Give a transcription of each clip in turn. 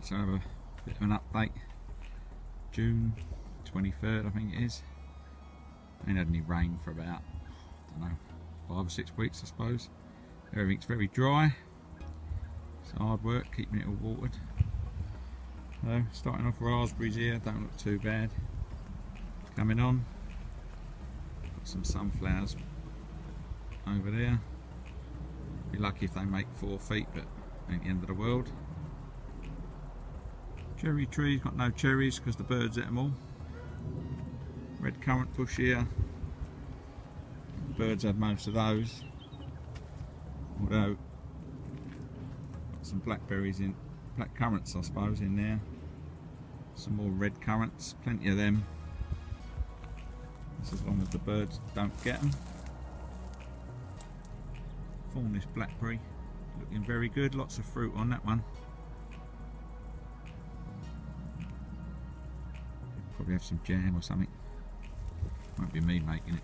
to have a bit of an update. June 23rd I think it is. Ain't had any rain for about, I don't know, 5 or 6 weeks I suppose. Everything's very dry. It's hard work keeping it all watered. So starting off raspberries here, don't look too bad. Coming on. Got some sunflowers over there. Be lucky if they make 4 feet, but ain't the end of the world. Cherry trees got no cherries because the birds ate them all. Red currant bush here. Birds had most of those. Although got some blackberries in, black currants I suppose in there. Some more red currants, plenty of them. That's as long as the birds don't get them. Thornish blackberry, looking very good. Lots of fruit on that one. Probably have some jam or something. Won't be me making it.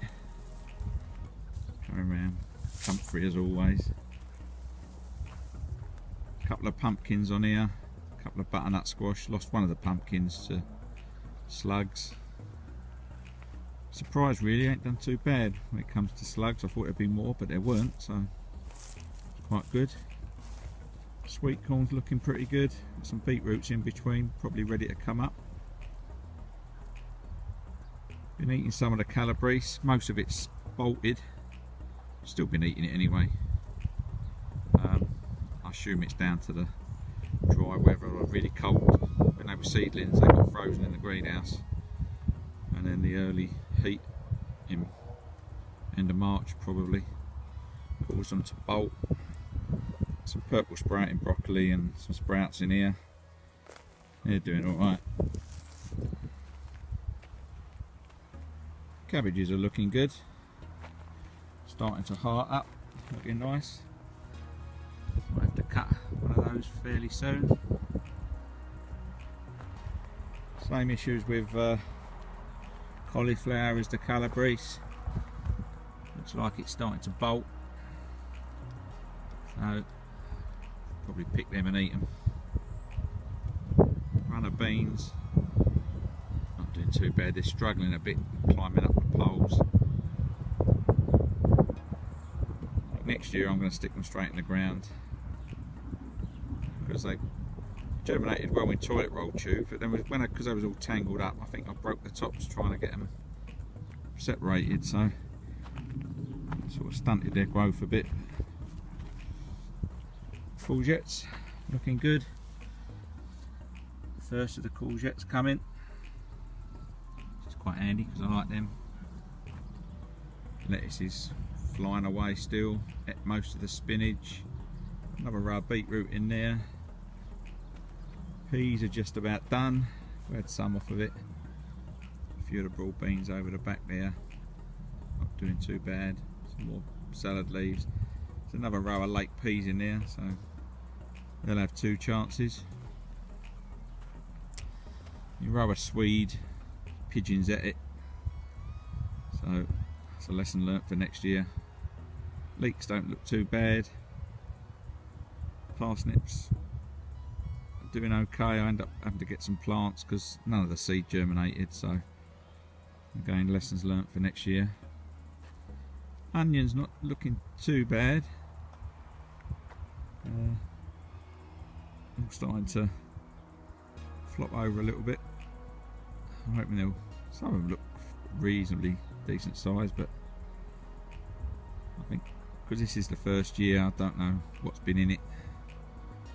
Coming around, comfrey as always. A couple of pumpkins on here. A couple of butternut squash. Lost one of the pumpkins to slugs. Surprised really, ain't done too bad when it comes to slugs. I thought there'd be more, but there weren't, so it's quite good. Sweet corn's looking pretty good. Got some beetroots in between, probably ready to come up. Been eating some of the calabrese, most of it's bolted. Still been eating it anyway. I assume it's down to the dry weather or really cold. When they were seedlings they got frozen in the greenhouse, and then the early heat in end of March probably caused them to bolt. Some purple sprouting broccoli and some sprouts in here. They're doing alright. Cabbages are looking good. Starting to heart up, looking nice. Might have to cut one of those fairly soon. Same issues with cauliflower as the calabrese. Looks like it's starting to bolt. So probably pick them and eat them. Runner beans, not doing too bad. They're struggling a bit, climbing up the poles. Next year I'm going to stick them straight in the ground because they germinated well in toilet roll tube, but then because they was all tangled up, I think I broke the tops trying to get them separated, so sort of stunted their growth a bit. Courgettes looking good. First of the courgettes coming, which is quite handy because I like them. Lettuce is flying away still. Ate most of the spinach. Another row of beetroot in there. Peas are just about done. We had some off of it. A few of the broad beans over the back there. Not doing too bad. Some more salad leaves. There's another row of late peas in there, so they'll have 2 chances. You row of swede. Pigeons at it. So it's a lesson learnt for next year. Leeks don't look too bad. Parsnips are doing okay. I end up having to get some plants because none of the seed germinated, so again, lessons learnt for next year. Onions not looking too bad. All starting to flop over a little bit. I'm hoping some of them look reasonably decent size, but I think because this is the first year, I don't know what's been in it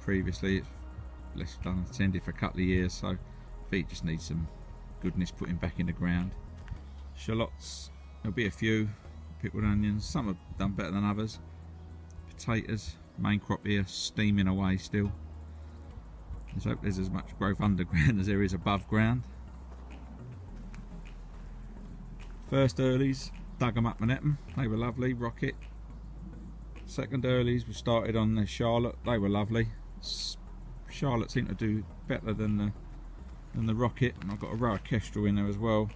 previously. It's left unattended for a couple of years, so I think it just needs some goodness putting back in the ground. Shallots, there'll be a few. Pickled onions, some have done better than others. Potatoes, main crop here, steaming away still. Let's hope there's as much growth underground as there is above ground. First earlies, dug them up and ate them. They were lovely. Rocket. Second earlies, we started on the Charlotte. They were lovely. Charlotte seemed to do better than the Rocket, and I've got a row of Kestrel in there as well.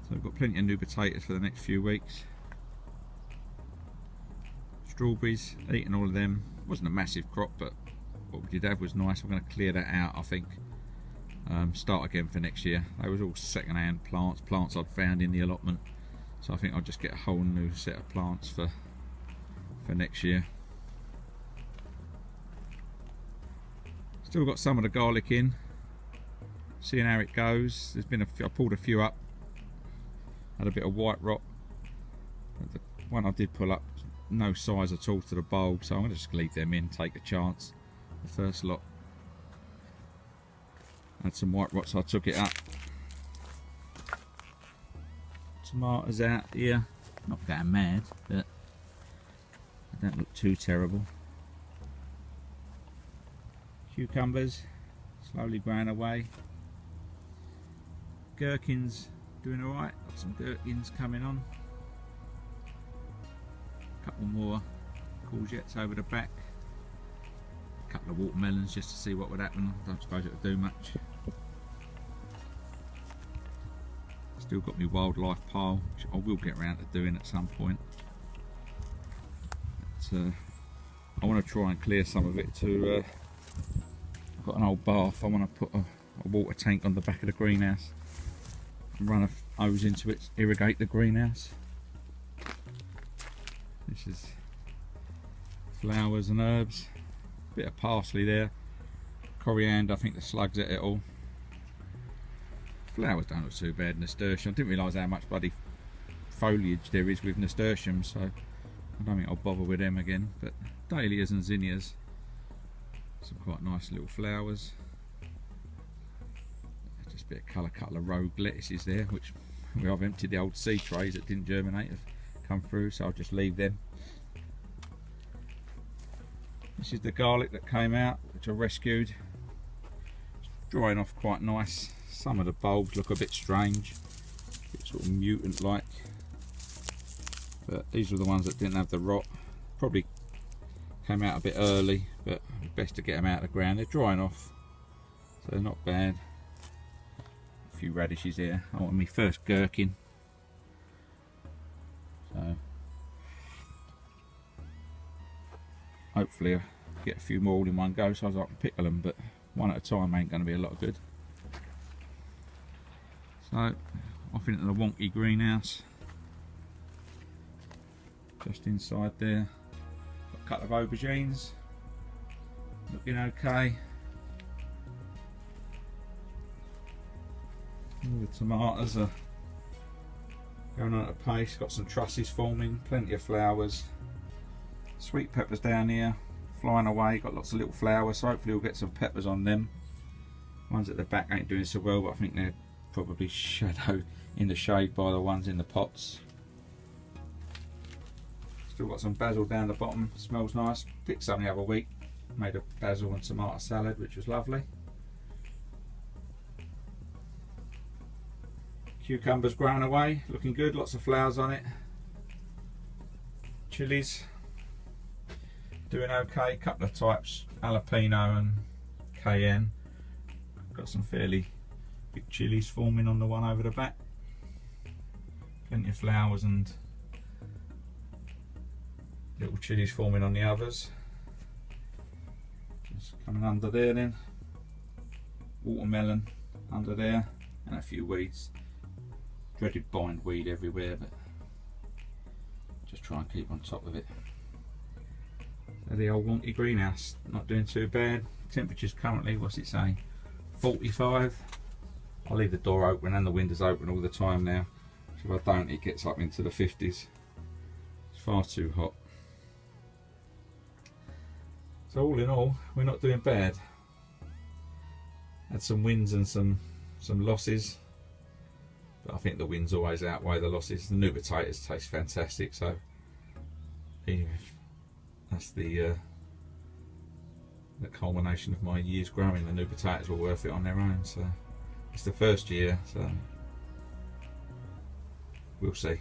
So I've got plenty of new potatoes for the next few weeks. Strawberries, eating all of them. Wasn't a massive crop, but what we did have was nice. I'm going to clear that out, I think. Start again for next year. They was all second-hand plants I'd found in the allotment, so I think I'll just get a whole new set of plants for next year. Still got some of the garlic in, seeing how it goes. There's been I pulled a few up, had a bit of white rot, but the one I did pull up, no size at all to the bulb, so I'm going to just leave them in, take a chance. The first lot had some white rot, so I took it up. Tomatoes out here, not going mad, but they don't look too terrible. Cucumbers slowly growing away. Gherkins doing alright, got some gherkins coming on. A couple more courgettes over the back. A couple of watermelons just to see what would happen. I don't suppose it would do much. Still got my wildlife pile, which I will get around to doing at some point. But, I want to try and clear some of it to I've got an old bath. I want to put a water tank on the back of the greenhouse and run a hose into it, irrigate the greenhouse. This is flowers and herbs, bit of parsley there, coriander. I think the slugs at it all. Flowers don't look too bad. Nasturtium, I didn't realise how much bloody foliage there is with nasturtium, so I don't think I'll bother with them again. But dahlias and zinnias, some quite nice little flowers. Just a bit of colour, couple of rogue lettuces there, which I've emptied the old seed trays that didn't germinate, have come through, so I'll just leave them. This is the garlic that came out, which I rescued. It's drying off quite nice. Some of the bulbs look a bit strange, a bit sort of mutant like, but these were the ones that didn't have the rot. Probably came out a bit early, but best to get them out of the ground. They're drying off, so they're not bad. A few radishes here. I want my first gherkin, so hopefully I'll get a few more all in one go so I can pickle them, but one at a time ain't going to be a lot of good. So off into the wonky greenhouse, just inside there. Got a couple of aubergines looking okay. All the tomatoes are going on at a pace. Got some trusses forming, plenty of flowers. Sweet peppers down here flying away, got lots of little flowers, so hopefully we'll get some peppers on them. Ones at the back ain't doing so well, but I think they're probably shadowed in the shade by the ones in the pots. Still got some basil down the bottom, smells nice. Picked some the other week, made a basil and tomato salad, which was lovely. Cucumbers growing away, looking good, lots of flowers on it. Chilies doing okay, couple of types, jalapeno and cayenne. Got some fairly big chilies forming on the one over the back. Plenty of flowers and little chilies forming on the others. Just coming under there then. Watermelon under there and a few weeds. Dreaded bindweed everywhere, but just try and keep on top of it. So the old wonky greenhouse, not doing too bad. Temperatures currently, what's it saying? 45. I'll leave the door open and the windows open all the time now, so if I don't it gets up into the 50s. It's far too hot. So all in all, we're not doing bad. Had some wins and some losses, but I think the wins always outweigh the losses. The new potatoes taste fantastic, so that's the culmination of my years growing. The new potatoes were worth it on their own, so it's the first year, so we'll see.